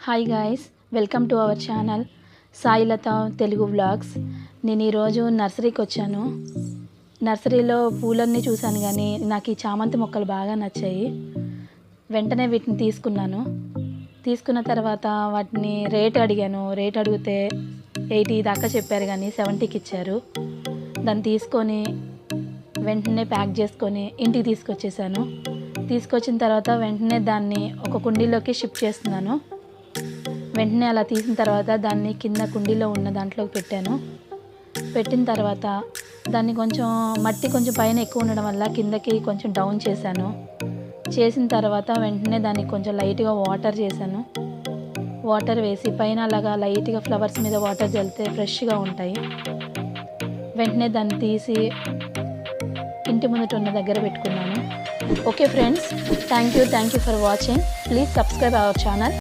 Hi guys, welcome to our channel Sailatha Telugu vlogs. నేను ఈరోజు నర్సరీకి వచ్చాను. నర్సరీలో పూలన్నీ చూశాను కానీ నాకు ఈ చామంతి మొక్కలు బాగా నచ్చాయి. వెంటనే వీటిని తీసుకున్న తర్వాత వాటిని రేట్ అడిగాను. రేట్ అడిగితే 80 దాకా చెప్పారు కానీ 70కి ఇచ్చారు. దాన్ని తీసుకొని వెంటనే ప్యాక్ చేసుకొని ఇంటికి తీసుకొచ్చేసాను. తీసుకొచ్చిన తర్వాత వెంటనే దాన్ని ఒక కుండీలోకి షిఫ్ట్ చేస్తున్నాను. వెంటనే అలా తీసిన తర్వాత దాన్ని కింద కుండీలో ఉన్న దాంట్లోకి పెట్టిన తర్వాత దాన్ని మట్టి కొంచెం పైన ఎక్కువ ఉండడం వల్ల కిందకి కొంచెం డౌన్ చేసిన తర్వాత వెంటనే దానికి కొంచెం లైట్గా వాటర్ వేసి పైన అలాగా లైట్గా ఫ్లవర్స్ మీద వాటర్ చల్లితే ఫ్రెష్గా ఉంటాయి. వెంటనే దాన్ని తీసి ఇంటి ముందట ఉన్న దగ్గర పెట్టుకున్నాను. Okay friends, thank you for watching. Please subscribe our channel.